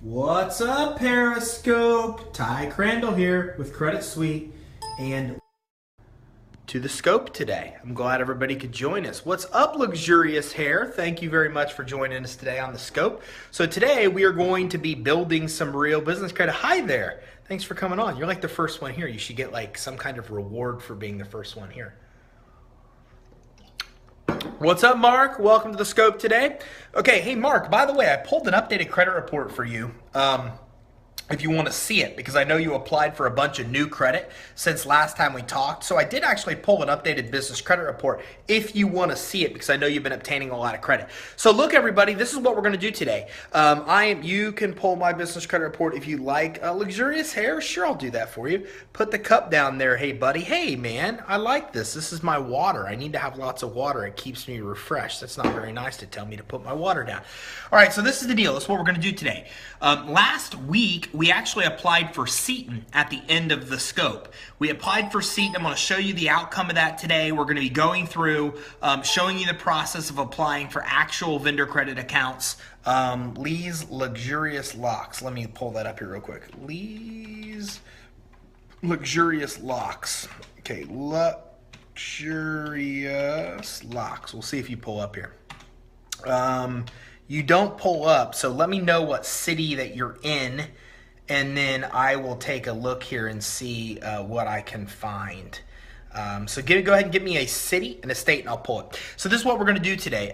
What's up, Periscope? Ty Crandall here with Credit Suite and to the scope today. I'm glad everybody could join us. What's up, luxurious hair? Thank you very much for joining us today on the scope. So today we are going to be building some real business credit. Hi there. Thanks for coming on. You're like the first one here. You should get like some kind of reward for being the first one here. What's up, Mark? Welcome to the scope today. Okay, hey, Mark, by the way, I pulled an updated credit report for you. If you want to see it, because I know you applied for a bunch of new credit since last time we talked. So I did actually pull an updated business credit report if you want to see it, because I know you've been obtaining a lot of credit. So look, everybody, this is what we're going to do today. You can pull my business credit report if you like. Luxurious hair, sure, I'll do that for you. Put the cup down there. Hey, buddy. Hey, man, I like this. This is my water. I need to have lots of water. It keeps me refreshed. That's not very nice to tell me to put my water down. All right, so this is the deal. This is what we're going to do today. Last week, we actually applied for Seton at the end of the scope. We applied for Seton. I'm going to show you the outcome of that today. We're going to be going through, showing you the process of applying for actual vendor credit accounts. Lee's Luxurious Locks. Let me pull that up here real quick. Lee's Luxurious Locks. Okay, Luxurious Locks. We'll see if you pull up here. You don't pull up, so let me know what city that you're in, and then I will take a look here and see what I can find. So go ahead and give me a city and a state, and I'll pull it. So this is what we're going to do today.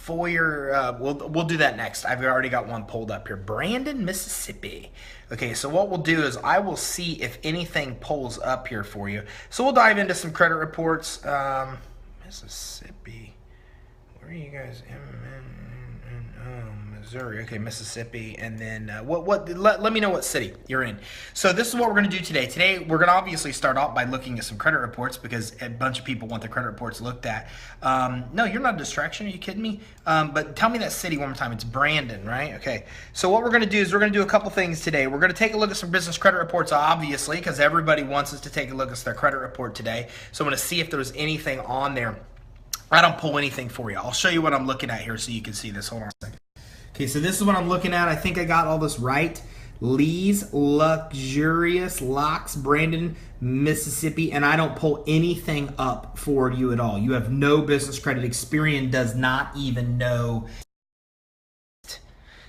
We'll do that next. I've already got one pulled up here. Brandon, Mississippi. Okay, so what we'll do is I will see if anything pulls up here for you. So we'll dive into some credit reports. Mississippi. Where are you guys? Missouri. Okay, Mississippi, and then let me know what city you're in. So this is what we're going to do today. Today we're going to obviously start off by looking at some credit reports, because a bunch of people want the credit reports looked at. No, you're not a distraction. Are you kidding me? But tell me that city one more time. It's Brandon, right? Okay. So what we're going to do is we're going to do a couple things today. We're going to take a look at some business credit reports, obviously, because everybody wants us to take a look at their credit report today. So I'm going to see if there's anything on there. I don't pull anything for you. I'll show you what I'm looking at here so you can see this. Hold on a second. Okay, so this is what I'm looking at. I think I got all this right. Lee's Luxurious Locks, Brandon, Mississippi, and I don't pull anything up for you at all. You have no business credit. Experian does not even know.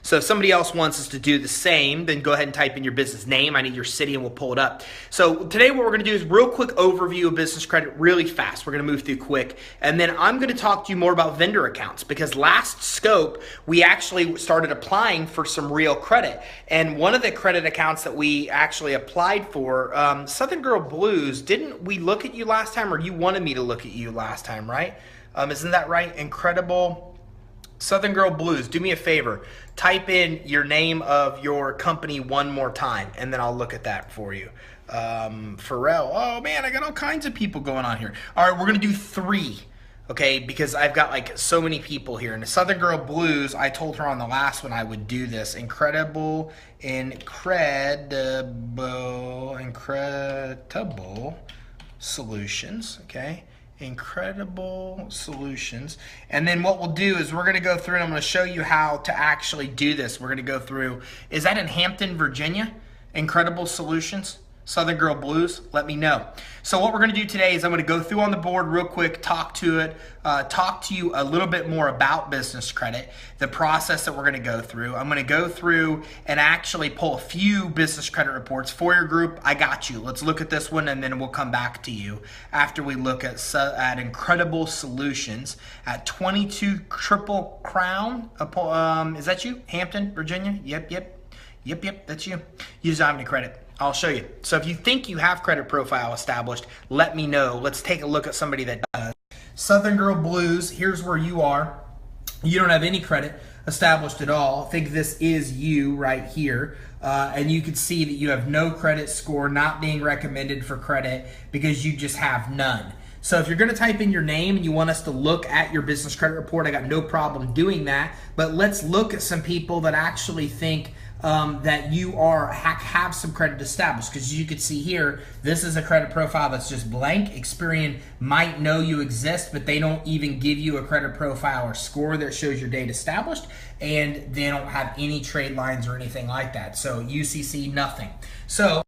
So if somebody else wants us to do the same, then go ahead and type in your business name. I need your city, and we'll pull it up. So today what we're going to do is real quick overview of business credit really fast. We're going to move through quick. And then I'm going to talk to you more about vendor accounts, because last scope, we actually started applying for some real credit. And one of the credit accounts that we actually applied for, Southern Girl Blues, didn't we look at you last time, or you wanted me to look at you last time, right? Isn't that right? Incredible. Southern Girl Blues, do me a favor. Type in your name of your company one more time, and then I'll look at that for you. Pharrell. Oh, man, I got all kinds of people going on here. All right, we're going to do 3, okay, because I've got, like, so many people here. And the Southern Girl Blues, I told her on the last one I would do this. Incredible Solutions, okay? Incredible Solutions. And then what we'll do is we're going to go through, and I'm going to show you how to actually do this. We're going to go through, is that in Hampton, Virginia? Incredible Solutions? Southern Girl Blues? Let me know. So what we're going to do today is I'm going to go through on the board real quick, talk to you a little bit more about business credit, the process that we're going to go through. I'm going to go through and actually pull a few business credit reports for your group. I got you. Let's look at this one, and then we'll come back to you after we look at Incredible Solutions at 22 Triple Crown. Is that you? Hampton, Virginia? Yep, that's you. You don't have any credit. I'll show you. So if you think you have credit profile established, let me know. Let's take a look at somebody that does. Southern Girl Blues, here's where you are. You don't have any credit established at all. I think this is you right here. And you can see that you have no credit score, not being recommended for credit because you just have none. So if you're going to type in your name and you want us to look at your business credit report, I got no problem doing that. But let's look at some people that actually think that you have some credit established. Because you can see here, this is a credit profile that's just blank. Experian might know you exist, but they don't even give you a credit profile or score that shows your date established, and they don't have any trade lines or anything like that. So UCC, nothing. So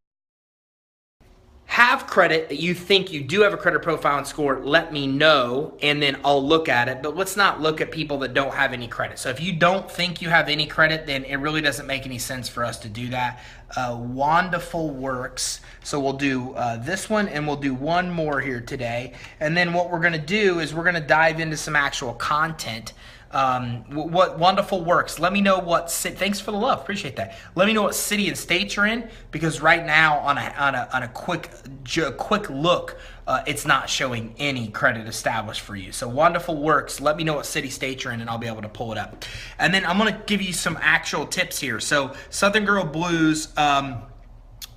have credit that you think you do have a credit profile and score, let me know, and then I'll look at it. But let's not look at people that don't have any credit. So if you don't think you have any credit, then it really doesn't make any sense for us to do that. Wonderful works. So we'll do this one, and we'll do one more here today. And then what we're going to do is we're going to dive into some actual content. What wonderful works. Let me know what thanks for the love, appreciate that. Let me know what city and state you're in, because right now on a quick look, it's not showing any credit established for you. So wonderful works. Let me know what city state you're in, and I'll be able to pull it up. And then I'm going to give you some actual tips here. So Southern Girl Blues.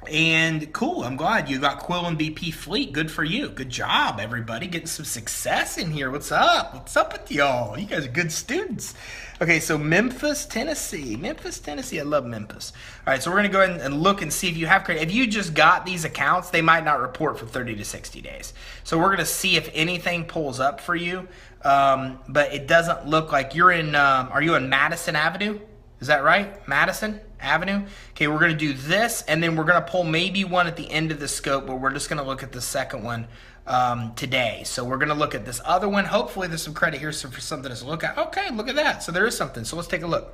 And cool, I'm glad you got Quill and BP Fleet. Good for you. Good job, everybody. Getting some success in here. What's up? What's up with y'all? You guys are good students. Okay, so Memphis, Tennessee. Memphis, Tennessee. I love Memphis. All right, so we're going to go ahead and look and see if you have credit. If you just got these accounts, they might not report for 30 to 60 days. So we're going to see if anything pulls up for you. But it doesn't look like you're in, are you in Madison Avenue? Is that right? Madison Avenue? Okay, we're going to do this, and then we're going to pull maybe one at the end of the scope, but we're just going to look at the second one today. So we're going to look at this other one. Hopefully there's some credit here for something to look at. Okay, look at that. So there is something. So let's take a look.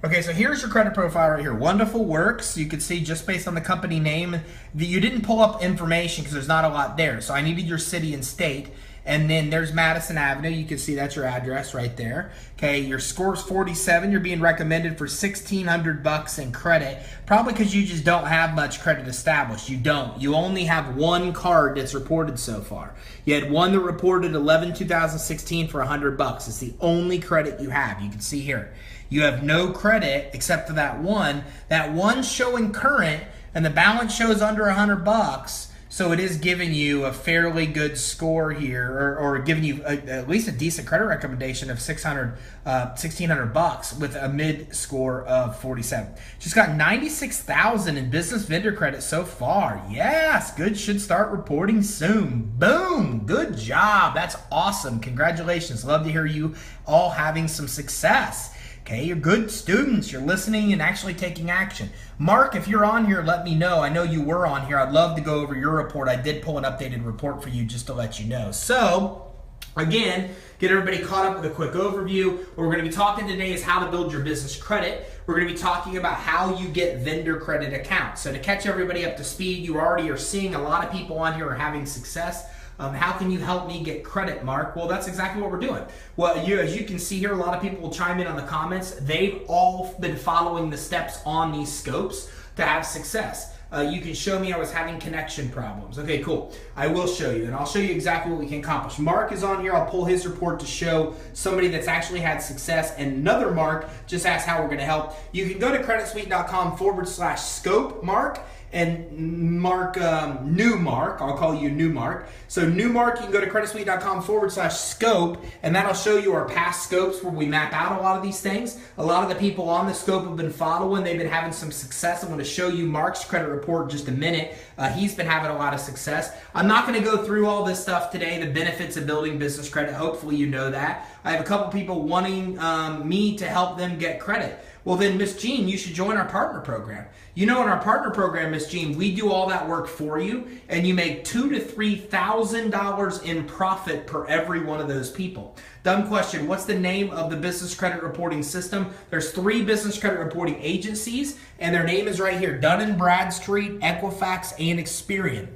Okay, so here's your credit profile right here. Wonderful works. You can see just based on the company name that you didn't pull up information because there's not a lot there. So I needed your city and state. And then there's Madison Avenue. You can see that's your address right there. Okay, your score's 47. You're being recommended for $1,600 in credit, probably because you just don't have much credit established. You don't. You only have one card that's reported so far. You had one that reported 11/2016 for $100. It's the only credit you have. You can see here. You have no credit except for that one. That one's showing current, and the balance shows under $100. So it is giving you a fairly good score here, or giving you at least a decent credit recommendation of $1,600 with a mid score of 47. She's got 96,000 in business vendor credit so far. Yes, good. Should start reporting soon. Boom. Good job. That's awesome. Congratulations. Love to hear you all having some success. Okay, you're good students. You're listening and actually taking action. Mark, if you're on here, let me know. I know you were on here. I'd love to go over your report. I did pull an updated report for you just to let you know. So, again, get everybody caught up with a quick overview. What we're going to be talking today is how to build your business credit. We're going to be talking about how you get vendor credit accounts. So to catch everybody up to speed, you already are seeing a lot of people on here are having success. How can you help me get credit, Mark? Well, that's exactly what we're doing. Well, as you can see here, a lot of people will chime in on the comments. They've all been following the steps on these scopes to have success. You can show me I was having connection problems. Okay, cool. I will show you, and I'll show you exactly what we can accomplish. Mark is on here. I'll pull his report to show somebody that's actually had success, and another Mark just asked how we're going to help. You can go to creditsuite.com/scope, Mark, and Mark, new Mark, I'll call you new Mark. So new Mark, you can go to creditsuite.com/scope, and that'll show you our past scopes where we map out a lot of these things. A lot of the people on the scope have been following. They've been having some success. I'm going to show you Mark's credit report in just a minute. He's been having a lot of success. I'm not going to go through all this stuff today, the benefits of building business credit. Hopefully you know that. I have a couple people wanting me to help them get credit. Well then, Miss Jean, you should join our partner program. You know, in our partner program, Miss Jean, we do all that work for you, and you make $2,000 to $3,000 in profit per every one of those people. Dumb question, what's the name of the business credit reporting system? There's 3 business credit reporting agencies, and their name is right here, Dun & Bradstreet, Equifax, and Experian.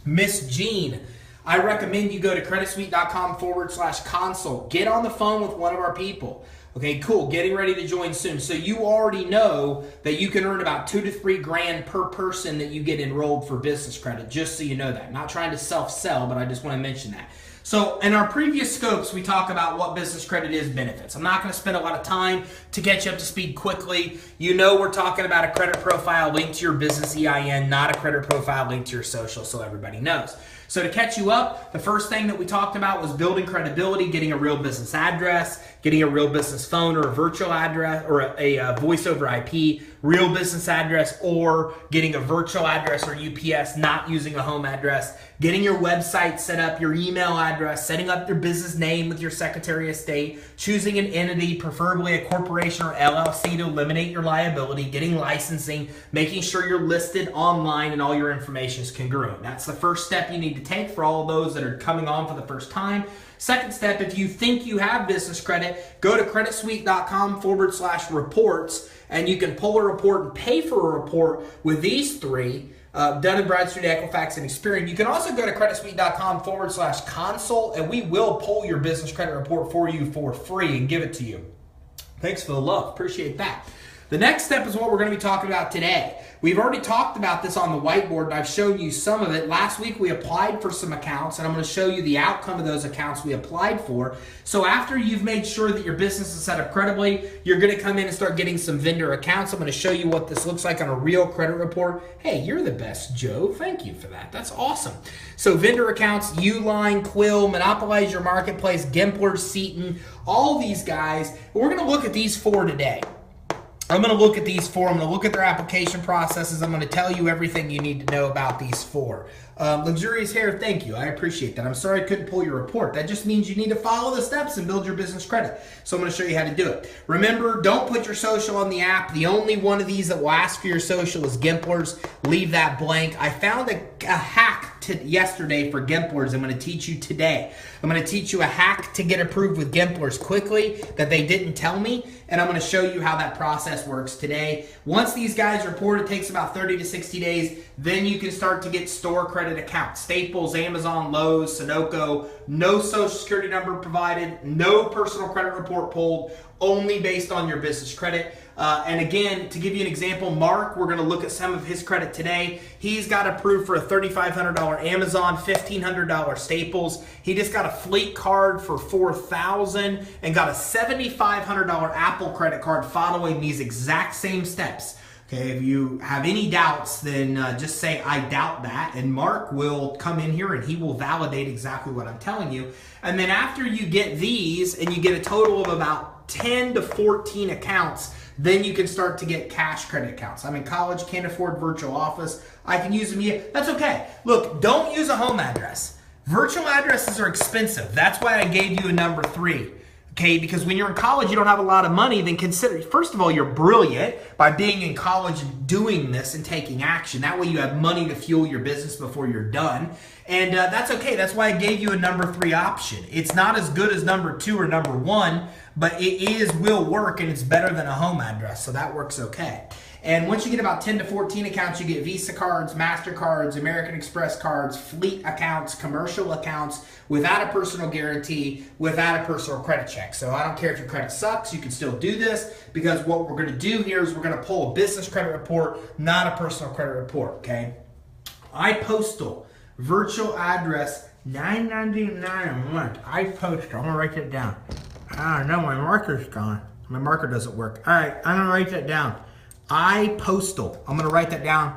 Miss Jean, I recommend you go to creditsuite.com/consult. Get on the phone with one of our people. Okay, cool. Getting ready to join soon. So you already know that you can earn about $2 to $3 grand per person that you get enrolled for business credit, just so you know that. Not trying to self-sell, but I just want to mention that. So in our previous scopes, we talk about what business credit is, benefits. I'm not going to spend a lot of time to get you up to speed quickly. You know we're talking about a credit profile linked to your business EIN, not a credit profile linked to your social, so everybody knows. So to catch you up, the first thing that we talked about was building credibility, getting a real business address, getting a real business phone or a virtual address or a voice over IP, real business address, or getting a virtual address or UPS, not using a home address, getting your website set up, your email address, setting up your business name with your Secretary of State, choosing an entity, preferably a corporation or LLC to eliminate your liability, getting licensing, making sure you're listed online and all your information is congruent. That's the first step you need to take for all those that are coming on for the first time. Second step, if you think you have business credit, go to creditsuite.com/reports and you can pull a report and pay for a report with these three, Dun & Bradstreet, Equifax, and Experian. You can also go to creditsuite.com/consult and we will pull your business credit report for you for free and give it to you. Thanks for the love. Appreciate that. The next step is what we're going to be talking about today. We've already talked about this on the whiteboard, and I've shown you some of it. Last week, we applied for some accounts, and I'm going to show you the outcome of those accounts we applied for. So after you've made sure that your business is set up credibly, you're going to come in and start getting some vendor accounts. I'm going to show you what this looks like on a real credit report. Hey, you're the best, Joe. Thank you for that. That's awesome. So vendor accounts, Uline, Quill, Monopolize Your Marketplace, Gimpler, Seaton, all these guys. We're going to look at these four today. I'm going to look at these four. I'm going to look at their application processes. I'm going to tell you everything you need to know about these four. Luxurious hair, thank you. I appreciate that. I'm sorry I couldn't pull your report. That just means you need to follow the steps and build your business credit. So I'm going to show you how to do it. Remember, don't put your social on the app. The only one of these that will ask for your social is Gimpler's. Leave that blank. I found a hack yesterday for Gimpler's. I'm going to teach you today. I'm going to teach you a hack to get approved with Gimpler's quickly that they didn't tell me, and I'm going to show you how that process works today. Once these guys report, it takes about 30 to 60 days. Then you can start to get store credit accounts. Staples, Amazon, Lowe's, Sunoco. No social security number provided. No personal credit report pulled. Only based on your business credit. And again, to give you an example, Mark, we're going to look at some of his credit today. He's got approved for a $3,500 Amazon, $1,500 Staples. He just got a fleet card for $4,000 and got a $7,500 Apple credit card following these exact same steps. Okay, if you have any doubts, then just say, I doubt that, and Mark will come in here and he will validate exactly what I'm telling you. And then after you get these and you get a total of about 10 to 14 accounts, then you can start to get cash credit accounts. I'm in college, can't afford virtual office. I can use them here. That's okay. Look, don't use a home address. Virtual addresses are expensive. That's why I gave you a number 3. Okay, because when you're in college, you don't have a lot of money, then consider, first of all, you're brilliant by being in college and doing this and taking action. That way you have money to fuel your business before you're done. And that's okay. That's why I gave you a number 3 option. It's not as good as number 2 or number 1, but it will work, and it's better than a home address, so that works okay. And once you get about 10 to 14 accounts, you get Visa cards, MasterCards, American Express cards, fleet accounts, commercial accounts, without a personal guarantee, without a personal credit check. So I don't care if your credit sucks, you can still do this, because what we're going to do here is we're going to pull a business credit report, not a personal credit report, okay? iPostal, virtual address, $9.99 a month. iPostal, I'm going to write that down. I don't know, my marker's gone. My marker doesn't work. All right, I'm going to write that down. iPostal. I'm going to write that down.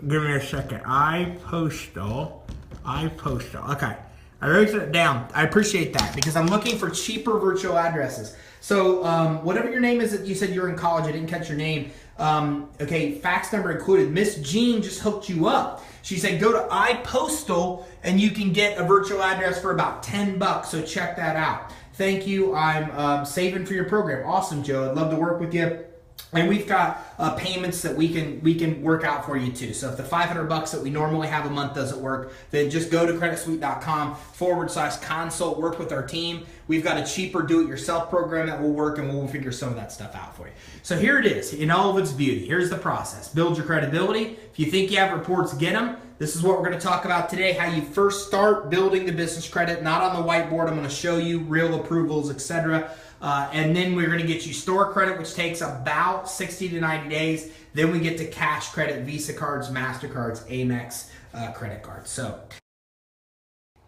Give me a second. iPostal. Okay. I wrote that down. I appreciate that because I'm looking for cheaper virtual addresses. So whatever your name is that you said you're in college, I didn't catch your name. Okay, fax number included. Miss Jean just hooked you up. She said go to iPostal and you can get a virtual address for about $10. So check that out. Thank you. I'm saving for your program. Awesome, Joe. I'd love to work with you. And we've got payments that we can work out for you too. So if the $500 that we normally have a month doesn't work, then just go to creditsuite.com/consult, work with our team. We've got a cheaper do-it-yourself program that will work, and we'll figure some of that stuff out for you. So here it is in all of its beauty. Here's the process. Build your credibility. If you think you have reports, get them. This is what we're going to talk about today, how you first start building the business credit, not on the whiteboard. I'm going to show you real approvals, etc. And then we're going to get you store credit, which takes about 60 to 90 days. Then we get to cash credit, Visa cards, MasterCards, Amex credit cards. So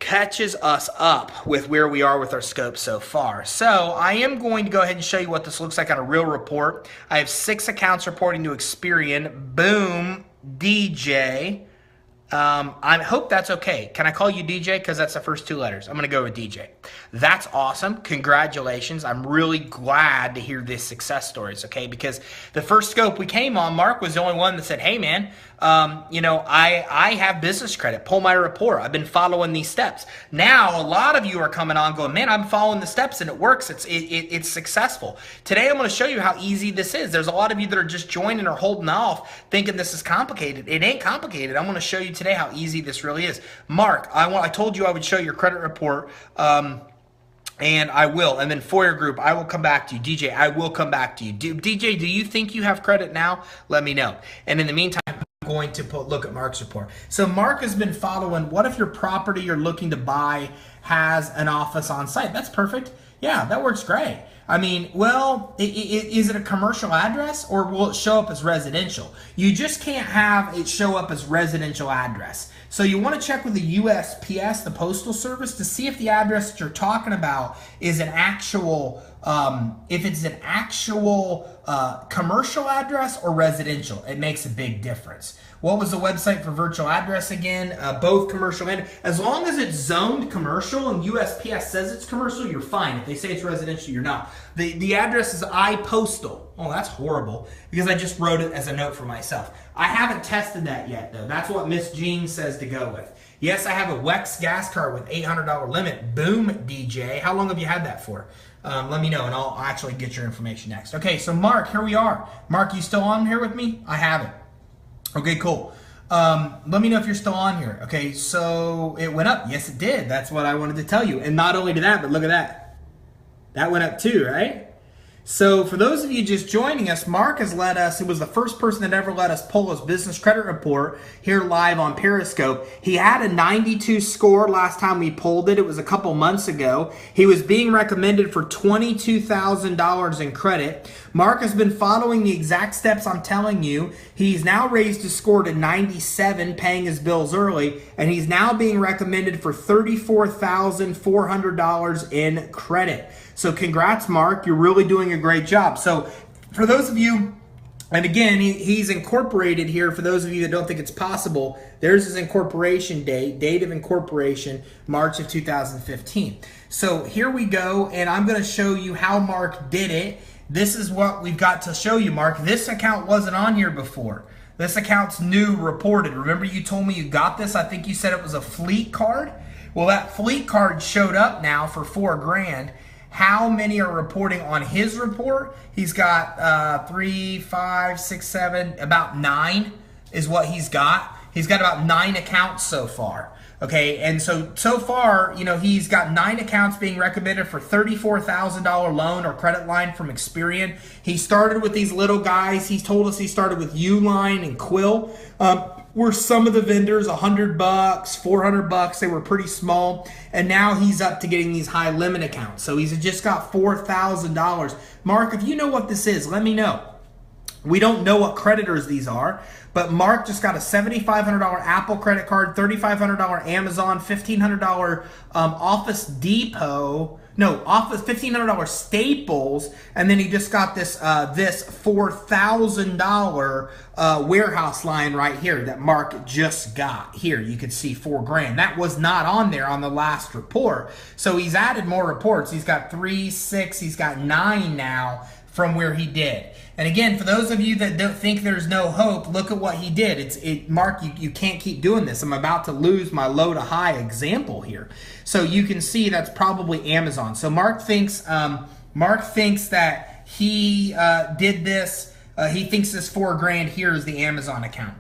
catches us up with where we are with our scope so far. So I am going to go ahead and show you what this looks like on a real report. I have 6 accounts reporting to Experian, Boom, DJ, I hope that's okay. Can I call you DJ? Because that's the first 2 letters. I'm going to go with DJ. That's awesome. Congratulations. I'm really glad to hear this success stories, okay? Because the first scope we came on, Mark was the only one that said, hey, man, I have business credit. Pull my report. I've been following these steps. Now, a lot of you are coming on going, man, I'm following the steps and it works. It's successful. Today, I'm going to show you how easy this is. There's a lot of you that are just joining or holding off thinking this is complicated. It ain't complicated. I'm going to show you today how easy this really is. Mark, I told you I would show your credit report, and I will. And then for your group, I will come back to you. DJ, I will come back to you. DJ, do you think you have credit now? Let me know. And in the meantime, I'm going to look at Mark's report. So Mark has been following, what if your property you're looking to buy has an office on site? That's perfect. Yeah, that works great. I mean, well, is it a commercial address or will it show up as residential? You just can't have it show up as residential address. So you want to check with the USPS, the Postal Service, to see if the address that you're talking about is an actual, if it's an actual commercial address or residential. It makes a big difference. What was the website for virtual address again? Both commercial and, as long as it's zoned commercial and USPS says it's commercial, you're fine. If they say it's residential, you're not. The address is iPostal. Oh, that's horrible because I just wrote it as a note for myself. I haven't tested that yet though. That's what Miss Jean says to go with. Yes, I have a Wex gas card with $800 limit. Boom, DJ. How long have you had that for? Let me know and I'll actually get your information next. Okay, so Mark, here we are. Mark, you still on here with me? I have it. Okay, cool. Let me know if you're still on here. Okay, so it went up. Yes, it did. That's what I wanted to tell you. And not only did that, but look at that. That went up too, right? So for those of you just joining us, Mark has let us, it was the first person that ever let us pull his business credit report here live on Periscope. He had a 92 score last time we pulled it. It was a couple months ago. He was being recommended for $22,000 in credit. Mark has been following the exact steps I'm telling you. He's now raised his score to 97, paying his bills early, and he's now being recommended for $34,400 in credit. So congrats, Mark. You're really doing a great job. So for those of you, and again, he's incorporated here. For those of you that don't think it's possible, there's his incorporation date of incorporation, March of 2015. So here we go, and I'm going to show you how Mark did it. This is what we've got to show you, Mark. This account wasn't on here before. This account's new, reported. Remember you told me you got this? I think you said it was a fleet card. Well, that fleet card showed up now for $4 grand. How many are reporting on his report? He's got 3, 5, 6, 7, about 9 is what he's got. He's got about 9 accounts so far. Okay, and so far, you know, he's got 9 accounts being recommended for $34,000 loan or credit line from Experian. He started with these little guys. He's told us he started with Uline and Quill. Were some of the vendors $100, $400, they were pretty small, and now he's up to getting these high limit accounts. So he's just got $4,000. Mark, if you know what this is, let me know. We don't know what creditors these are, but Mark just got a $7,500 Apple credit card, $3,500 Amazon, $1,500 Office Depot, $1,500 Staples, and then he just got this $4,000 warehouse line right here that Mark just got. Here, you can see $4 grand. That was not on there on the last report. So he's added more reports. He's got 3, 6, he's got 9 now from where he did. And again, for those of you that don't think there's no hope, look at what he did. Mark, you can't keep doing this. I'm about to lose my low to high example here. So you can see that's probably Amazon. So Mark thinks that he did this. He thinks this $4 grand here is the Amazon account.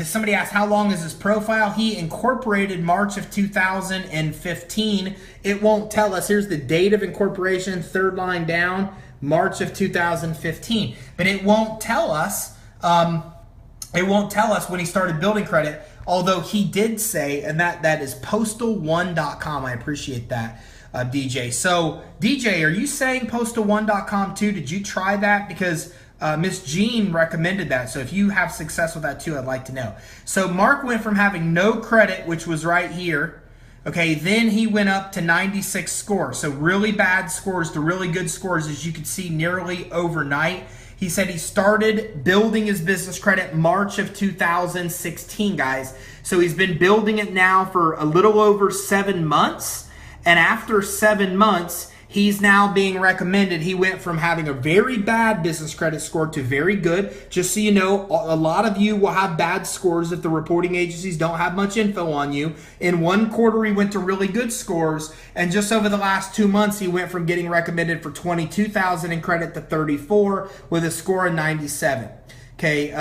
Somebody asked, how long is his profile? He incorporated March of 2015. It won't tell us. Here's the date of incorporation, third line down. March of 2015, but it won't tell us. It won't tell us when he started building credit. Although he did say, and that is postal1.com. I appreciate that, DJ. So DJ, are you saying postal1.com too? Did you try that? Because Miss Jean recommended that. So if you have success with that too, I'd like to know. So Mark went from having no credit, which was right here. Okay, then he went up to 96 scores. So really bad scores to really good scores, as you can see, nearly overnight. He said he started building his business credit March of 2016, guys. So he's been building it now for a little over 7 months. And after 7 months, he's now being recommended. He went from having a very bad business credit score to very good. Just so you know, a lot of you will have bad scores if the reporting agencies don't have much info on you. In 1 quarter, he went to really good scores. And just over the last 2 months, he went from getting recommended for 22,000 in credit to 34 with a score of 97. Okay,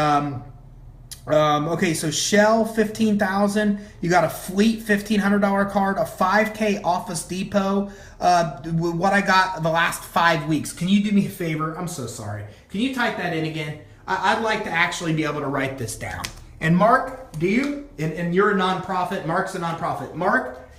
okay, so Shell, 15,000. You got a Fleet, $1,500 card, a 5K Office Depot. What I got the last 5 weeks. Can you do me a favor? I'm so sorry. Can you type that in again? I'd like to actually be able to write this down. And Mark, do you? And you're a nonprofit. Mark's a nonprofit. Mark,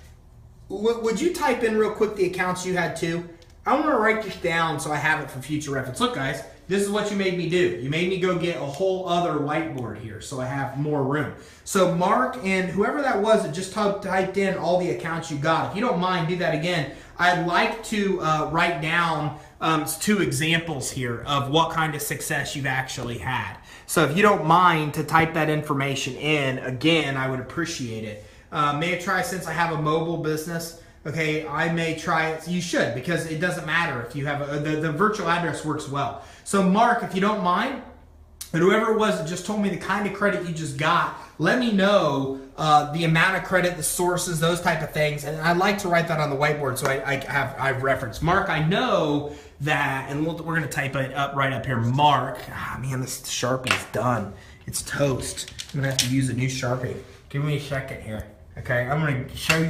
would you type in real quick the accounts you had too? I want to write this down so I have it for future reference. Look, guys. This is what you made me do. You made me go get a whole other whiteboard here so I have more room. So Mark and whoever that was that just typed in all the accounts you got, if you don't mind, do that again. I'd like to write down 2 examples here of what kind of success you've actually had. So if you don't mind to type that information in, again, I would appreciate it. May I try, since I have a mobile business? Okay, I may try it. You should, because it doesn't matter if you have the virtual address works well. So Mark, if you don't mind, and whoever it was that just told me the kind of credit you just got, let me know the amount of credit, the sources, those type of things. And I'd like to write that on the whiteboard so I've referenced. Mark, I know that, and we're going to type it up right up here. Mark, man, this Sharpie is done. It's toast. I'm going to have to use a new Sharpie. Give me a second here. Okay, I'm going to show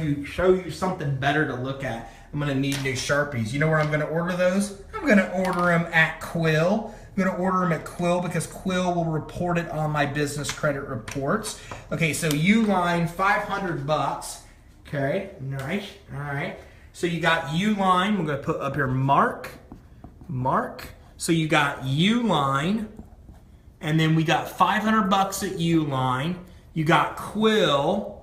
you something better to look at. I'm going to need new Sharpies. You know where I'm going to order those? I'm going to order them at Quill. I'm going to order them at Quill because Quill will report it on my business credit reports. Okay, so Uline, $500. Okay, nice. All right. So you got Uline. We're going to put up here Mark. So you got Uline, and then we got $500 at Uline. You got Quill,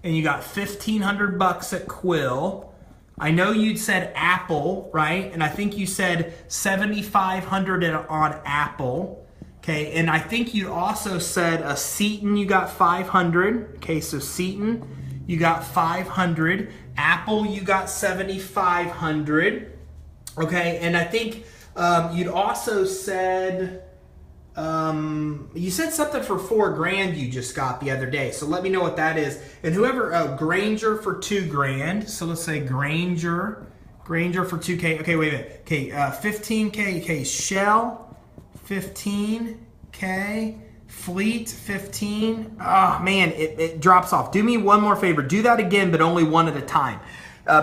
and you got $1,500 at Quill. I know you'd said Apple, right? And I think you said $7,500 on Apple. Okay, and I think you also said a Seton, you got $500. Okay, so Seton, you got $500. Apple, you got $7,500. Okay, and I think you'd also said you said something for $4,000 you just got the other day. So let me know what that is. And whoever, Granger for $2,000. So let's say Granger for $2K. Okay, wait a minute. Okay, $15K. Okay, Shell, $15K. Fleet, 15. Oh man, it drops off. Do me one more favor. Do that again, but only one at a time.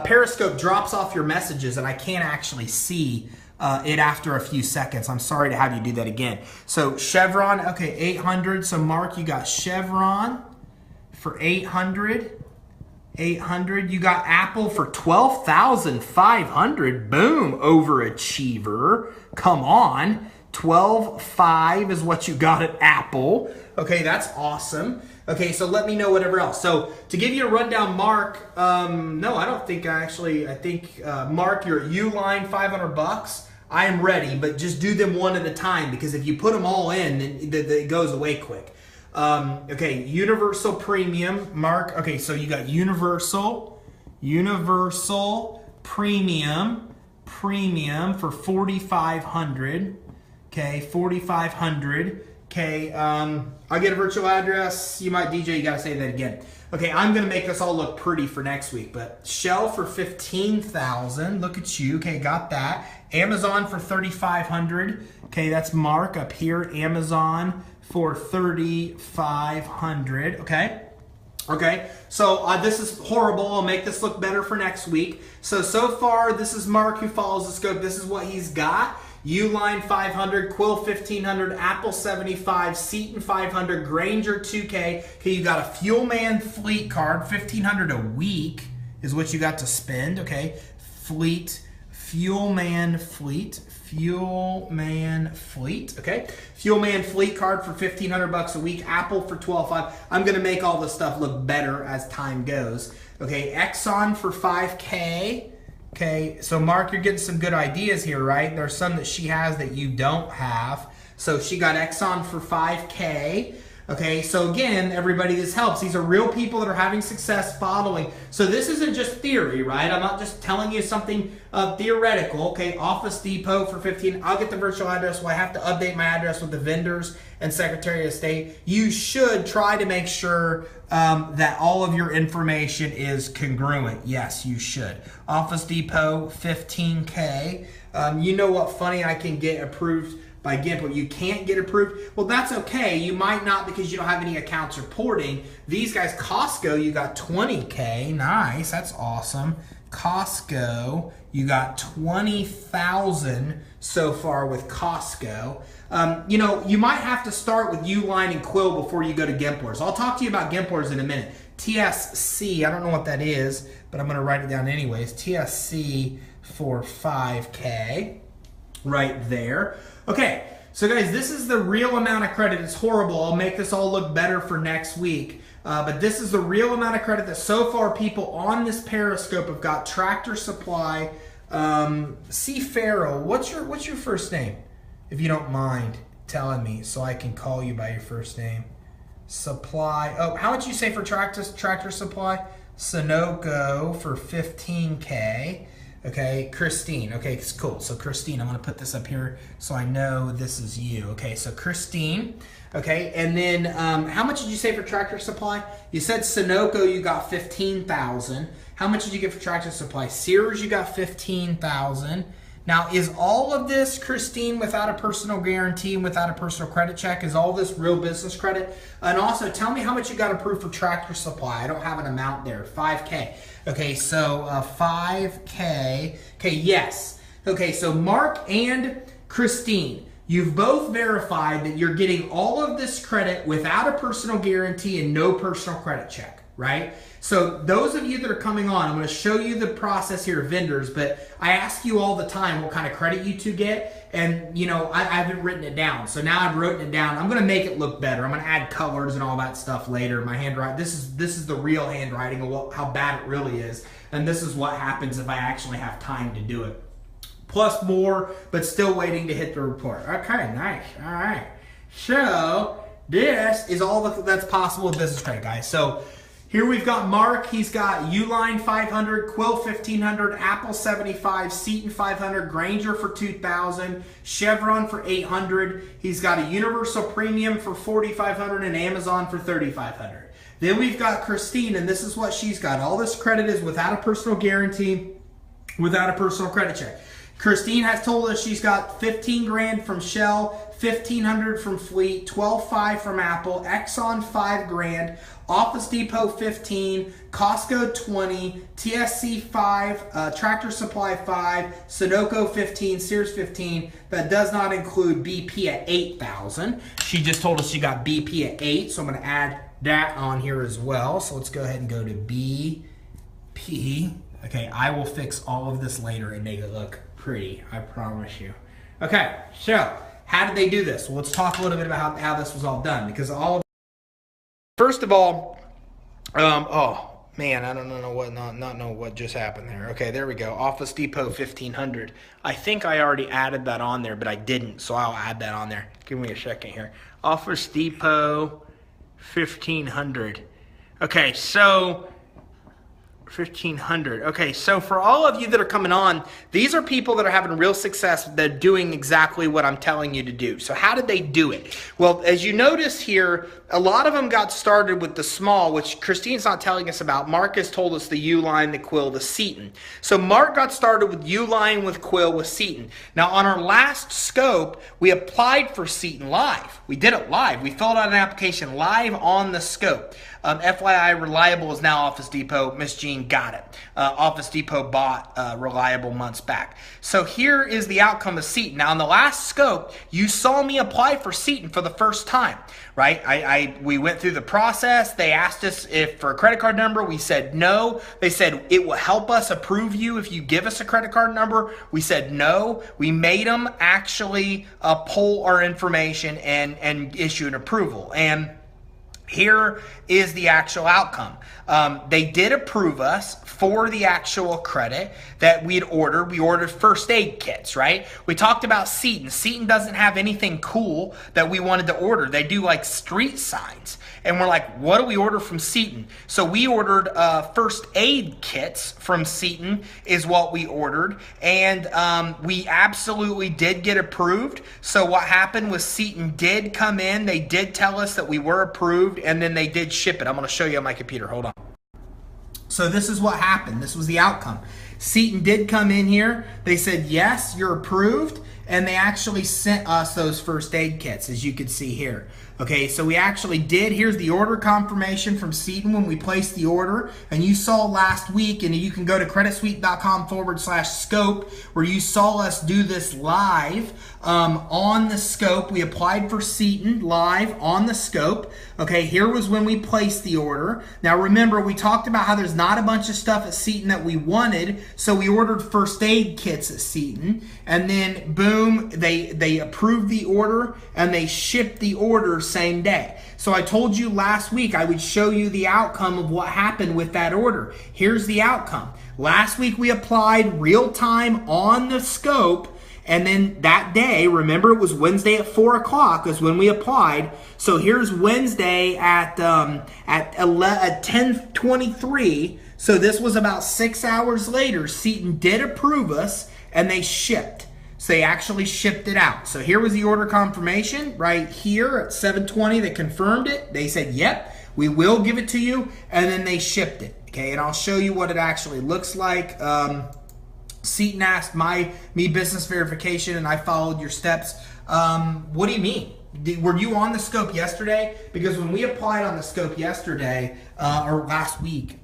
Periscope drops off your messages, and I can't actually see it after a few seconds. I'm sorry to have you do that again. So Chevron, okay, 800. So Mark, you got Chevron for 800. 800. You got Apple for 12,500. Boom, overachiever. Come on. 12,500 is what you got at Apple. Okay, that's awesome. Okay, so let me know whatever else. So to give you a rundown, Mark, no, I don't think I think, Mark, you're at Uline, $500. I am ready, but just do them one at a time, because if you put them all in, then it goes away quick. Okay, Universal Premium, Mark. Okay, so you got Universal Premium for 4,500. Okay, 4,500. Okay, I'll get a virtual address. You might, DJ, you gotta say that again. Okay, I'm gonna make this all look pretty for next week, but Shell for 15,000. Look at you. Okay, got that. Amazon for 3,500. Okay, that's Mark up here. Amazon for 3,500. Okay. Okay, so this is horrible. I'll make this look better for next week. So far, this is Mark who follows the scope. This is what he's got. Uline 500, Quill 1,500, Apple 75, Seton 500, Granger 2K. Okay, you got a Fuelman Fleet card, 1,500 a week is what you got to spend. Okay, Fuelman Fleet. Okay, Fuelman Fleet card for $1,500 a week. Apple for 12,500. I'm gonna make all this stuff look better as time goes. Okay, Exxon for 5K. Okay, so Mark, you're getting some good ideas here, right? There's some that she has that you don't have. So she got Exxon for 5K. Okay, so again, everybody, this helps. These are real people that are having success following. So this isn't just theory, right? I'm not just telling you something theoretical. Okay, Office Depot for 15. I'll get the virtual address. Well, I have to update my address with the vendors and Secretary of State. You should try to make sure that all of your information is congruent. Yes, you should. Office Depot, 15K. You know what funny I can get approved by GIMP, you can't get approved. Well, that's okay. You might not because you don't have any accounts reporting. These guys, Costco, you got 20K. Nice, that's awesome. Costco, you got 20,000 so far with Costco. You know, you might have to start with Uline and Quill before you go to Gimplers. I'll talk to you about Gimplers in a minute. TSC, I don't know what that is, but I'm going to write it down anyways. TSC for 5K right there. Okay, so guys, this is the real amount of credit. It's horrible. I'll make this all look better for next week. But this is the real amount of credit that so far people on this Periscope have got. Tractor Supply. C. Farrell, what's your first name? If you don't mind telling me so I can call you by your first name. Supply. Oh, how much you say for Tractor Supply? Sunoco for 15K. Okay, Christine. Okay, it's cool. So Christine, I'm going to put this up here so I know this is you. Okay, so Christine. Okay, and then how much did you say for Tractor Supply? You said Sunoco you got 15,000. How much did you get for Tractor Supply? Sears you got 15,000. Now, is all of this, Christine, without a personal guarantee and without a personal credit check? Is all this real business credit? And also, tell me how much you got approved for Tractor Supply. I don't have an amount there. 5K. Okay, so 5K. Okay, yes. Okay, so Mark and Christine, you've both verified that you're getting all of this credit without a personal guarantee and no personal credit check, right? So those of you that are coming on, I'm going to show you the process here of vendors, but I ask you all the time what kind of credit you two get, and you know, I haven't written it down. So now I've written it down. I'm going to make it look better. I'm going to add colors and all that stuff later. My handwriting, this is the real handwriting of how bad it really is, and this is what happens if I actually have time to do it. Plus more, but still waiting to hit the report. Okay, nice. All right. So this is all that's possible with business credit, guys. So here we've got Mark. He's got Uline 500, Quill 1500, Apple 75, Seton 500, Granger for 2,000, Chevron for 800. He's got a Universal Premium for 4,500 and Amazon for 3,500. Then we've got Christine, and this is what she's got. All this credit is without a personal guarantee, without a personal credit check. Christine has told us she's got 15 grand from Shell, 1,500 from Fleet, 12.5 from Apple, Exxon 5 grand, Office Depot 15, Costco 20, TSC 5, Tractor Supply 5, Sunoco 15, Sears 15. That does not include BP at 8,000. She just told us she got BP at 8, so I'm going to add that on here as well. So let's go ahead and go to BP. Okay, I will fix all of this later and make it look pretty, I promise you. Okay, so how did they do this? Well, let's talk a little bit about how this was all done, because first of all, oh man, I don't know what not know what just happened there. Okay, there we go. Office Depot 1500. I think I already added that on there, but I didn't, so I'll add that on there. Give me a second here. Office Depot 1500. Okay, so 1,500. Okay, so for all of you that are coming on, these are people that are having real success. They're doing exactly what I'm telling you to do. So how did they do it? Well, as you notice here, a lot of them got started with the small, which Christine's not telling us about. Mark has told us the Uline, the Quill, the Seton. So Mark got started with Uline, with Quill, with Seton. Now on our last scope, we applied for Seton live. We did it live. We filled out an application live on the scope. FYI, Reliable is now Office Depot. Miss Jean got it. Office Depot bought Reliable months back. So here is the outcome of Seton. Now, in the last scope, you saw me apply for Seton for the first time, right? We went through the process. They asked us if for a credit card number. We said no. They said it will help us approve you if you give us a credit card number. We said no. We made them actually pull our information and issue an approval. And Here is the actual outcome. They did approve us for the actual credit that we had ordered. We ordered first aid kits, right? We talked about Seton. Seton doesn't have anything cool that we wanted to order. They do like street signs. And we're like, what do we order from Seton? So we ordered first aid kits from Seton is what we ordered. And we absolutely did get approved. So what happened was Seton did come in. They did tell us that we were approved, and then they did ship it. I'm going to show you on my computer. Hold on. So this is what happened. This was the outcome. Seton did come in here. They said, yes, you're approved. And they actually sent us those first aid kits, as you can see here. Okay, so we actually did. Here's the order confirmation from Seton when we placed the order. And you saw last week, and you can go to creditsuite.com/scope, where you saw us do this live on the scope. We applied for Seton live on the scope. Okay, here was when we placed the order. Now remember, we talked about how there's not a bunch of stuff at Seton that we wanted, so we ordered first aid kits at Seton, and then boom, they approved the order and they shipped the order same day. So I told you last week I would show you the outcome of what happened with that order. Here's the outcome. Last week we applied real time on the scope, and then that day, remember it was Wednesday at 4 o'clock is when we applied. So here's Wednesday at 10:23. So this was about 6 hours later. Seton did approve us, and they shipped. So they actually shipped it out. So here was the order confirmation right here at 7:20. They confirmed it. They said, yep, we will give it to you. And then they shipped it. Okay, and I'll show you what it actually looks like. Seton asked me business verification, and I followed your steps. What do you mean? Were you on the scope yesterday? Because when we applied on the scope yesterday, or last week,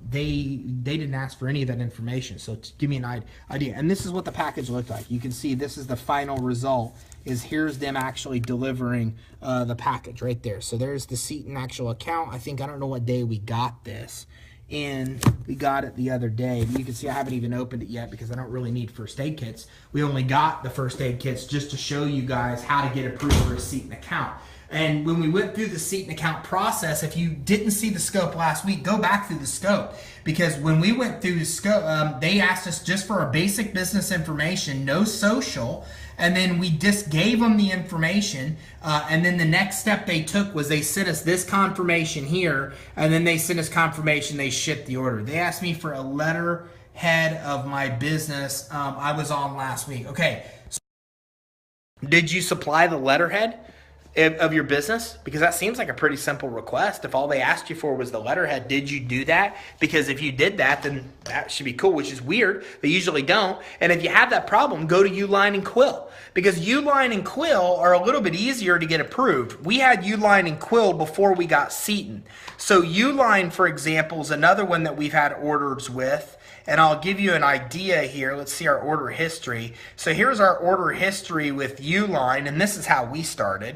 they didn't ask for any of that information. So to give me an idea. And this is what the package looked like. You can see this is the final result. Here's them actually delivering the package right there. So there's the Seton actual account. I don't know what day we got this. And we got it the other day. You can see I haven't even opened it yet because I don't really need first aid kits. We only got the first aid kits just to show you guys how to get approved for a Seton account. And when we went through the Seton account process, if you didn't see the scope last week, go back through the scope. Because when we went through the scope, they asked us just for our basic business information, no social. And then we just gave them the information. And then the next step they took was they sent us this confirmation here. And then they sent us confirmation they shipped the order. They asked me for a letterhead of my business I was on last week. Okay. So did you supply the letterhead of your business? Because that seems like a pretty simple request. If all they asked you for was the letterhead, did you do that? Because if you did that, then that should be cool, which is weird. They usually don't. And if you have that problem, go to Uline and Quill, because Uline and Quill are a little bit easier to get approved. We had Uline and Quill before we got Seton. So Uline, for example, is another one that we've had orders with. And I'll give you an idea here. Let's see our order history. So here's our order history with Uline, and this is how we started.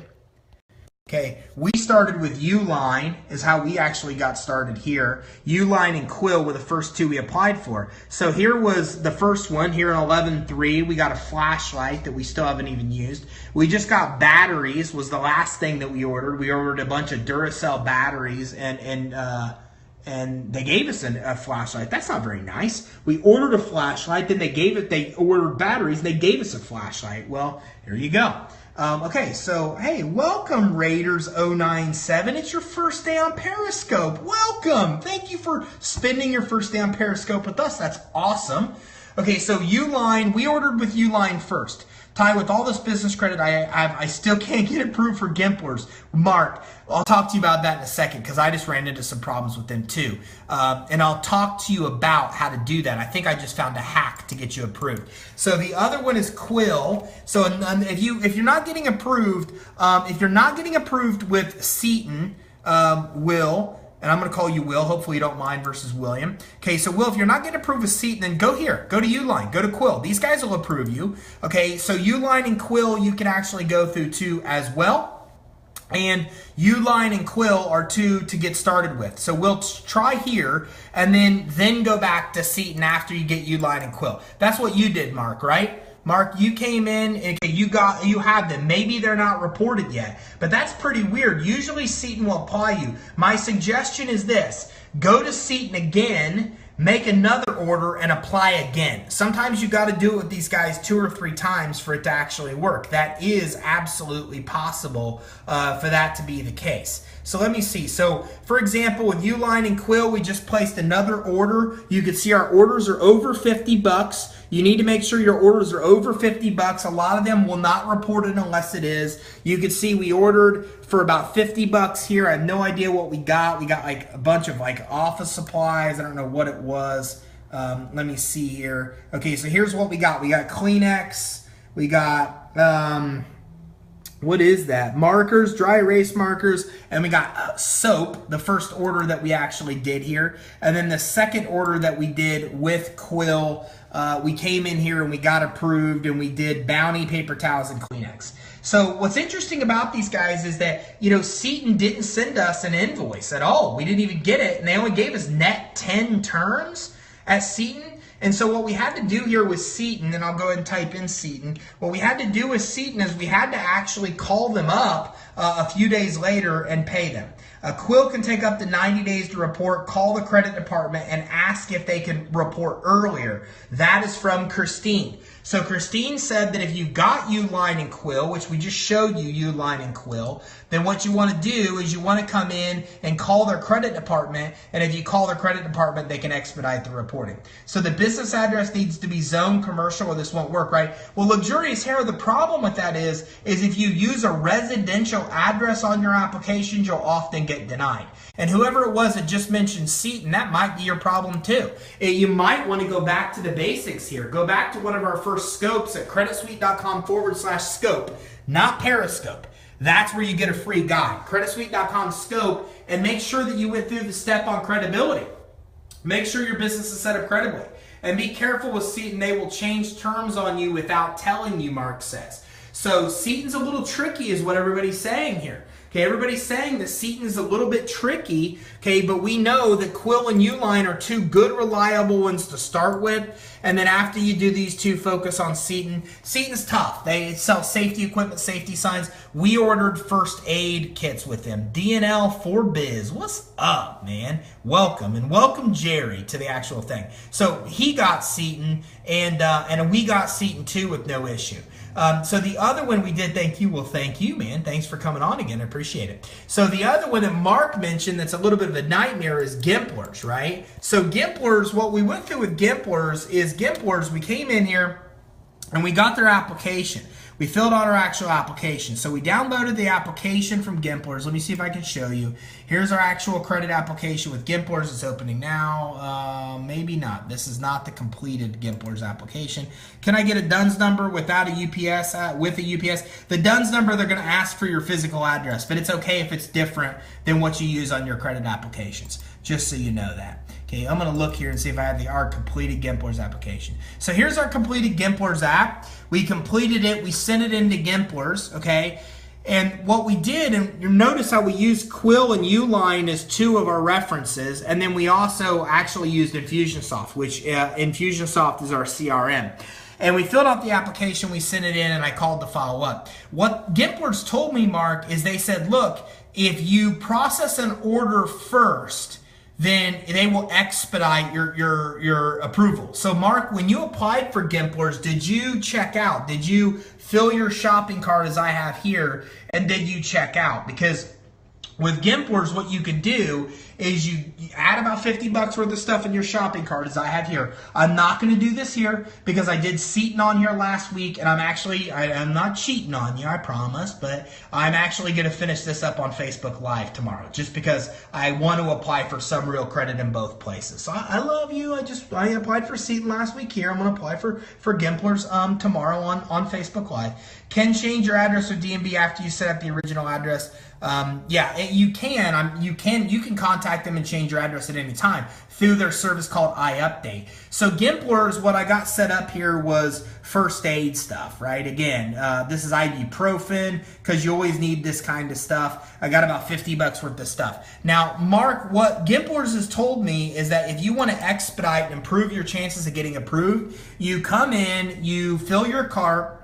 Okay, we started with Uline is how we actually got started here. Uline and Quill were the first two we applied for. So here was the first one here in 11.3. We got a flashlight that we still haven't even used. We just got batteries was the last thing that we ordered. We ordered a bunch of Duracell batteries and they gave us a flashlight. That's not very nice. We ordered a flashlight, then they ordered batteries, and they gave us a flashlight. Well, here you go. Okay, so, hey, welcome, Raiders097. It's your first day on Periscope. Welcome. Thank you for spending your first day on Periscope with us. That's awesome. Okay, so Uline, we ordered with Uline first. Ty, with all this business credit I still can't get approved for Gimplers. Mark, I'll talk to you about that in a second because I just ran into some problems with them too. And I'll talk to you about how to do that. I think I just found a hack to get you approved. So the other one is Quill. So if you're not getting approved, with Seton, Will, and I'm going to call you Will. Hopefully you don't mind versus William. Okay, so Will, if you're not getting approved with Seton, then go here. Go to Uline. Go to Quill. These guys will approve you. Okay, so Uline and Quill you can actually go through too as well. And Uline and Quill are two to get started with. So we'll try here and then go back to Seton after you get Uline and Quill. That's what you did, Mark, right? Mark, you came in, and you have them. Maybe they're not reported yet, but that's pretty weird. Usually Seton will apply you. My suggestion is this: go to Seton again, make another order, and apply again. Sometimes you got to do it with these guys 2 or 3 times for it to actually work. That is absolutely possible for that to be the case. So let me see. So for example, with Uline and Quill, we just placed another order. You can see our orders are over 50 bucks. You need to make sure your orders are over 50 bucks. A lot of them will not report it unless it is. You can see we ordered for about 50 bucks here. I have no idea what we got. We got like a bunch of like office supplies. I don't know what it was. Let me see here. Okay, so here's what we got. We got Kleenex. We got, what is that? Markers, dry erase markers, and we got soap, the first order that we actually did here. And then the second order that we did with Quill, we came in here and we got approved, and we did Bounty, paper towels, and Kleenex. So what's interesting about these guys is that, you know, Seton didn't send us an invoice at all. We didn't even get it, and they only gave us net 10 terms at Seton. And so what we had to do here with Seton, and I'll go ahead and type in Seton, what we had to do with Seton is we had to actually call them up a few days later and pay them. Quill can take up to 90 days to report. Call the credit department and ask if they can report earlier. That is from Christine. So Christine said that if you got Uline and Quill, which we just showed you Uline and Quill, then what you want to do is you want to come in and call their credit department, and if you call their credit department, they can expedite the reporting. So the business address needs to be zone commercial or this won't work, right? Well, luxurious hair, the problem with that is if you use a residential address on your applications, you'll often get denied. And whoever it was that just mentioned Seton, that might be your problem too. You might want to go back to the basics here. Go back to one of our first scopes at creditsuite.com/scope, not Periscope. That's where you get a free guide. creditsuite.com scope, and make sure that you went through the step on credibility. Make sure your business is set up credibly. And be careful with Seton. They will change terms on you without telling you, Mark says. So Seton's a little tricky is what everybody's saying here. Okay, everybody's saying that Seton is a little bit tricky, okay, but we know that Quill and Uline are 2 good, reliable ones to start with, and then after you do these 2, focus on Seton. Seton's tough. They sell safety equipment, safety signs. We ordered first aid kits with them. DNL for Biz. What's up, man? Welcome, and welcome Jerry to the actual thing. So he got Seton, and we got Seton too with no issue. So the other one we did, thank you. Well, thank you, man. Thanks for coming on again. I appreciate it. So the other one that Mark mentioned that's a little bit of a nightmare is Gimplers, right? So Gimplers, what we went through with Gimplers is we came in here and we got their application. We filled out our actual application. So we downloaded the application from Gimplers. Let me see if I can show you. Here's our actual credit application with Gimplers. It's opening now. Maybe not. This is not the completed Gimplers application. Can I get a DUNS number without a UPS? With a UPS? The DUNS number, they're going to ask for your physical address, but it's okay if it's different than what you use on your credit applications, just so you know that. Okay, I'm going to look here and see if I have our completed Gimplers application. So here's our completed Gimplers app. We completed it. We sent it into Gimplers, okay? And what we did, and you notice how we used Quill and Uline as 2 of our references, and then we also actually used Infusionsoft, which Infusionsoft is our CRM. And we filled out the application, we sent it in, and I called to follow up. What Gimplers told me, Mark, is they said, look, if you process an order first, then they will expedite your approval. So Mark, when you applied for Gimplers, did you check out? Did you fill your shopping cart as I have here, and did you check out? Because with Gimplers, what you can do is you add about 50 bucks worth of stuff in your shopping cart, as I have here. I'm not going to do this here because I did Seton on here last week, and I'm not cheating on you, I promise, but I'm actually going to finish this up on Facebook Live tomorrow, just because I want to apply for some real credit in both places. So I love you. I applied for Seton last week here. I'm going to apply for Gimplers tomorrow on Facebook Live. Can change your address with DMV after you set up the original address. Yeah, you can. You can contact them and change your address at any time through their service called iUpdate. So Gimplers, what I got set up here was first aid stuff, right? Again, this is ibuprofen because you always need this kind of stuff. I got about 50 bucks worth of stuff. Now, Mark, what Gimplers has told me is that if you want to expedite and improve your chances of getting approved, you come in, you fill your cart,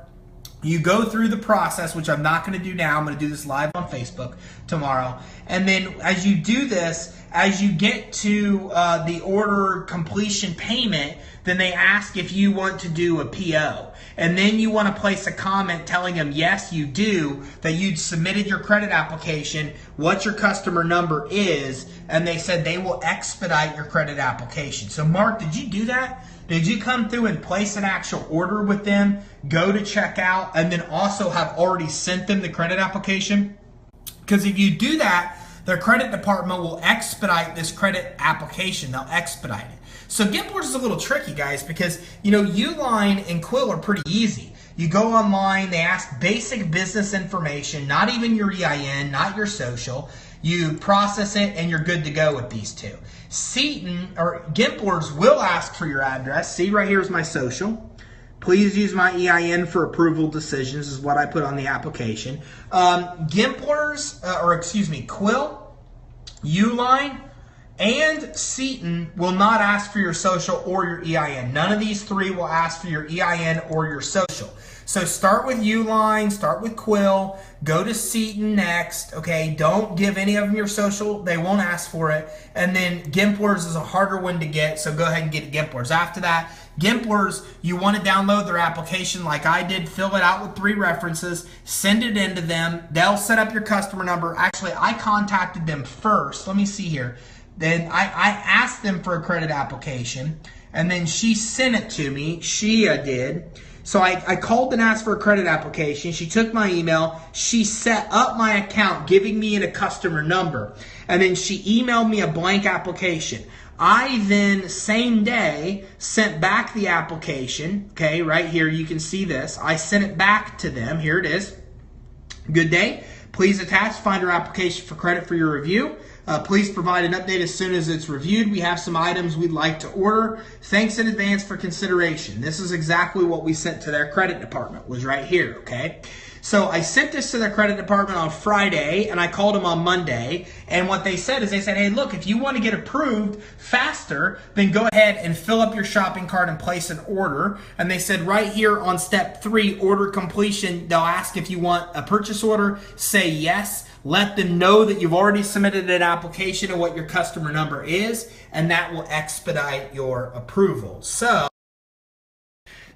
you go through the process, which I'm not going to do now. I'm going to do this live on Facebook tomorrow. And then as you do this, as you get to the order completion payment, then they ask if you want to do a PO. And then you want to place a comment telling them, yes, you do, that you'd submitted your credit application, what your customer number is, and they said they will expedite your credit application. So Mark, did you do that? Did you come through and place an actual order with them, go to checkout, and then also have already sent them the credit application? Because if you do that, their credit department will expedite this credit application. They'll expedite it. So Gimplers is a little tricky, guys, because Uline and Quill are pretty easy. You go online, they ask basic business information, not even your EIN, not your social. You process it and you're good to go with these two. Seton or Gimplers will ask for your address. See, right here is my social. Please use my EIN for approval decisions is what I put on the application. Gimplers, Quill, Uline, and Seton will not ask for your social or your EIN. None of these three will ask for your EIN or your social. So start with Uline, start with Quill, go to Seton next, okay? Don't give any of them your social. They won't ask for it. And then Gimplers is a harder one to get, so go ahead and get Gimplers. After that, Gimplers, you want to download their application like I did, fill it out with 3 references, send it in to them. They'll set up your customer number. Actually, I contacted them first. Let me see here. Then I asked them for a credit application, and then she sent it to me. She did. So I called and asked for a credit application. She took my email. She set up my account, giving me a customer number. And then she emailed me a blank application. I then, same day, sent back the application. Okay, right here, you can see this. I sent it back to them. Here it is. Good day. Please attach, find our application for credit for your review. Please provide an update as soon as it's reviewed. We have some items we'd like to order. Thanks in advance for consideration. This is exactly what we sent to their credit department, was right here, okay? So I sent this to their credit department on Friday, and I called them on Monday, and what they said is, hey, look, if you want to get approved faster, then go ahead and fill up your shopping cart and place an order. And they said right here on step 3, order completion, they'll ask if you want a purchase order, say yes. Let them know that you've already submitted an application and what your customer number is, and that will expedite your approval. So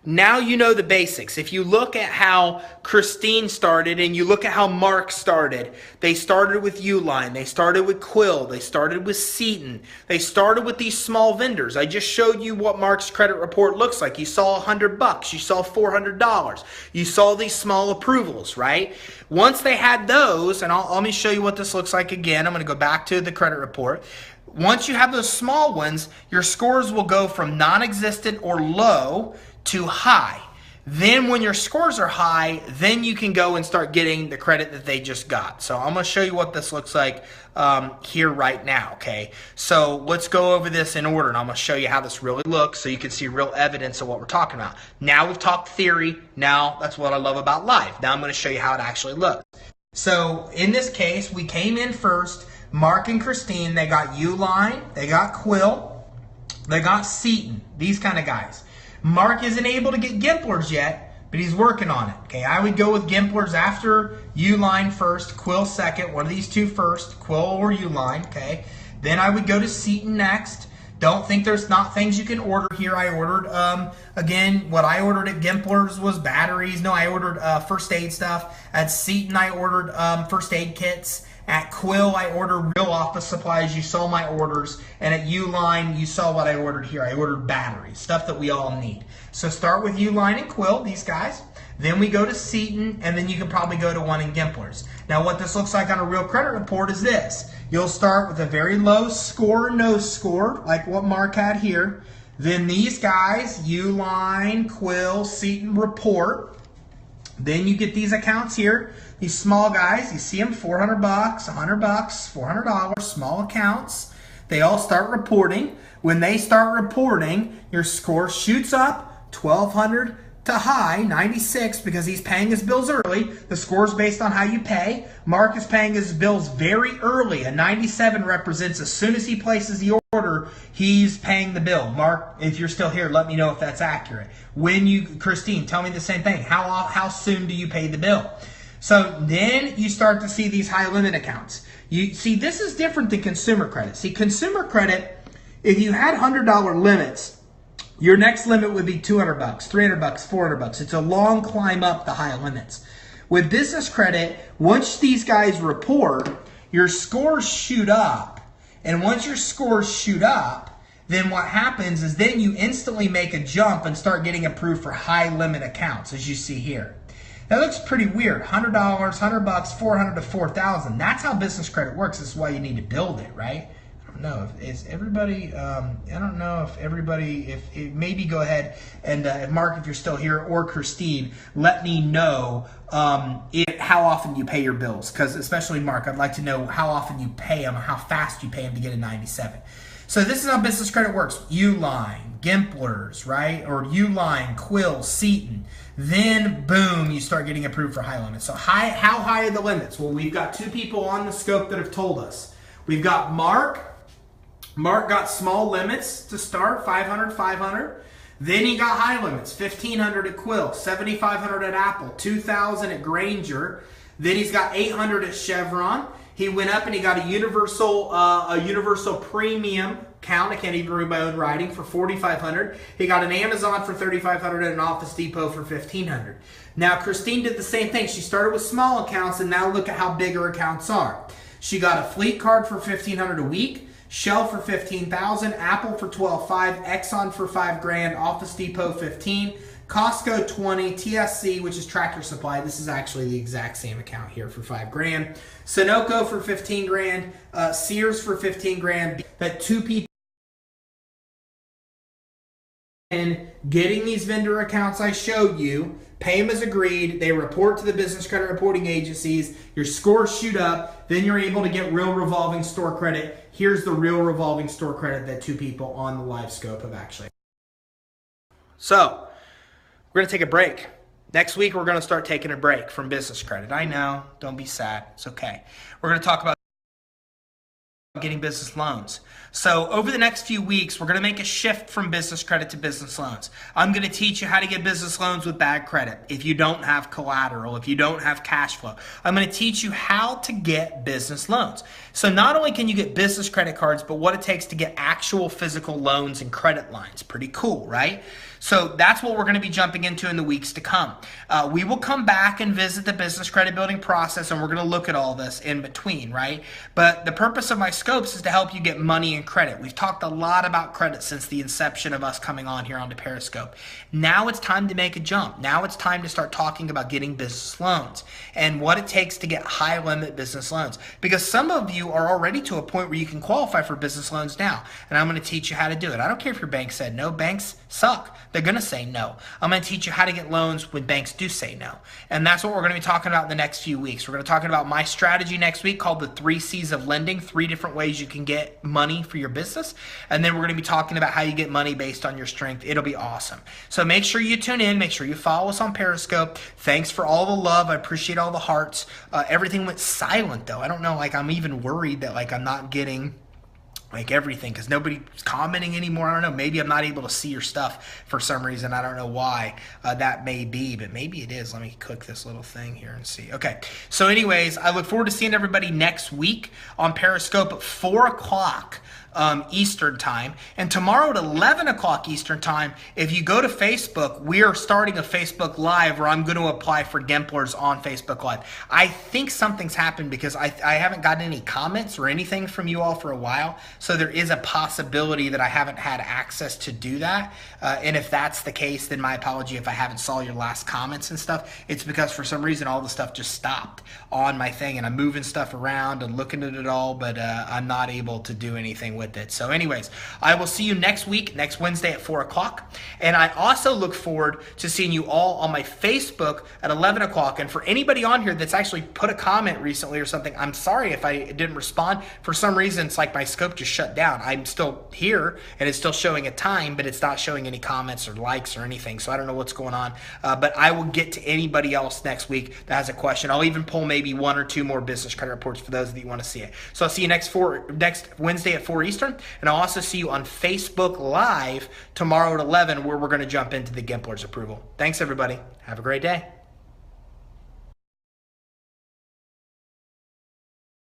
now you know the basics. If you look at how Christine started and you look at how Mark started, they started with Uline, they started with Quill, they started with Seton, they started with these small vendors. I just showed you what Mark's credit report looks like. You saw $100, you saw $400, you saw these small approvals, right? Once they had those, and let me show you what this looks like again. I'm going to go back to the credit report. Once you have those small ones, your scores will go from non-existent or low to high. Then when your scores are high, then you can go and start getting the credit that they just got. So I'm going to show you what this looks like here right now, okay? So let's go over this in order, and I'm going to show you how this really looks so you can see real evidence of what we're talking about. Now we've talked theory. Now that's what I love about live. Now I'm going to show you how it actually looks. So in this case, we came in first. Mark and Christine, they got Uline, they got Quill, they got Seton, these kind of guys. Mark isn't able to get Gimplers yet, but he's working on it. Okay, I would go with Gimplers after Uline first, Quill second, one of these two first, Quill or Uline, okay? Then I would go to Seton next. Don't think there's not things you can order here. I ordered, again, what I ordered at Gimplers was batteries. No, I ordered first aid stuff. At Seton, I ordered first aid kits. At Quill, I ordered real office supplies. You saw my orders. And at Uline, you saw what I ordered here. I ordered batteries, stuff that we all need. So start with Uline and Quill, these guys. Then we go to Seton, and then you can probably go to one in Gimplers. Now, what this looks like on a real credit report is this. You'll start with a very low score, no score, like what Mark had here. Then these guys, Uline, Quill, Seton, report. Then you get these accounts here, these small guys. You see them, $400, $100, $400, small accounts. They all start reporting. When they start reporting, your score shoots up, 1,200 to high, 96, because he's paying his bills early. The score's based on how you pay. Mark is paying his bills very early. A 97 represents as soon as he places the order, he's paying the bill. Mark, if you're still here, let me know if that's accurate. Christine, tell me the same thing. How soon do you pay the bill? So then you start to see these high limit accounts. You see, this is different than consumer credit. See, consumer credit, if you had $100 limits, your next limit would be $200, $300, $400. It's a long climb up the high limits. With business credit, once these guys report, your scores shoot up. And once your scores shoot up, then what happens is then you instantly make a jump and start getting approved for high limit accounts, as you see here. That looks pretty weird. $100, $100, 400 to 4,000. That's how business credit works. This is why you need to build it, right? I don't know if everybody. Maybe go ahead and Mark, if you're still here, or Christine, let me know how often you pay your bills. Because especially Mark, I'd like to know how often you pay them, or how fast you pay them to get a 97. So this is how business credit works. Uline, Gimplers, right? Or Uline, Quill, Seton. Then, boom, you start getting approved for high limits. So how high are the limits? Well, we've got two people on the scope that have told us. We've got Mark. Mark got small limits to start, 500, 500. Then he got high limits, 1,500 at Quill, 7,500 at Apple, 2,000 at Granger. Then he's got 800 at Chevron. He went up and he got a universal premium account. I can't even read my own writing, for 4,500. He got an Amazon for 3,500 and an Office Depot for 1,500. Now Christine did the same thing. She started with small accounts, and now look at how big her accounts are. She got a fleet card for 1,500 a week. Shell for 15,000, Apple for 12,500, Exxon for $5,000, Office Depot 15, Costco 20, TSC, which is Tractor Supply. This is actually the exact same account here, for $5,000. Sunoco for 15,000, Sears for 15,000. That two people. And getting these vendor accounts I showed you, pay them as agreed, they report to the business credit reporting agencies, your scores shoot up, then you're able to get real revolving store credit. Here's the real revolving store credit that two people on the live scope have actually. So, we're going to take a break. Next week, we're going to start taking a break from business credit. I know, don't be sad, it's okay. We're going to talk about getting business loans. So over the next few weeks, we're going to make a shift from business credit to business loans. I'm going to teach you how to get business loans with bad credit. If you don't have collateral, if you don't have cash flow, I'm going to teach you how to get business loans. So not only can you get business credit cards, but what it takes to get actual physical loans and credit lines. Pretty cool, right? So that's what we're going to be jumping into in the weeks to come. We will come back and visit the business credit building process, and we're going to look at all this in between, right? But the purpose of my scopes is to help you get money and credit. We've talked a lot about credit since the inception of us coming on here onto Periscope. Now it's time to make a jump. Now it's time to start talking about getting business loans and what it takes to get high limit business loans. Because some of you are already to a point where you can qualify for business loans now, and I'm going to teach you how to do it. I don't care if your bank said no. Banks suck. They're going to say no. I'm going to teach you how to get loans when banks do say no. And that's what we're going to be talking about in the next few weeks. We're going to be talking about my strategy next week called the 3 C's of lending, 3 different ways you can get money for your business. And then we're going to be talking about how you get money based on your strength. It'll be awesome. So make sure you tune in. Make sure you follow us on Periscope. Thanks for all the love. I appreciate all the hearts. Everything went silent though. I don't know, like I'm even worried that like I'm not getting like everything because nobody's commenting anymore. I don't know. Maybe I'm not able to see your stuff for some reason. I don't know why that may be, but maybe it is. Let me click this little thing here and see. Okay. So anyways, I look forward to seeing everybody next week on Periscope at 4 o'clock. Eastern time, and tomorrow at 11 o'clock Eastern time, if you go to Facebook, we are starting a Facebook Live where I'm going to apply for Gimplers on Facebook Live. I think something's happened because I haven't gotten any comments or anything from you all for a while, so there is a possibility that I haven't had access to do that, and if that's the case, then my apology if I haven't saw your last comments and stuff. It's because for some reason all the stuff just stopped on my thing, and I'm moving stuff around and looking at it all, but I'm not able to do anything with with it. So anyways, I will see you next week, next Wednesday at 4 o'clock. And I also look forward to seeing you all on my Facebook at 11 o'clock. And for anybody on here that's actually put a comment recently or something, I'm sorry if I didn't respond. For some reason, it's like my scope just shut down. I'm still here and it's still showing a time, but it's not showing any comments or likes or anything. So I don't know what's going on. But I will get to anybody else next week that has a question. I'll even pull maybe 1 or 2 more business credit reports for those that you want to see it. So I'll see you next Wednesday at 4 Eastern. And I'll also see you on Facebook Live tomorrow at 11, where we're going to jump into the Gimpler's approval. Thanks, everybody. Have a great day.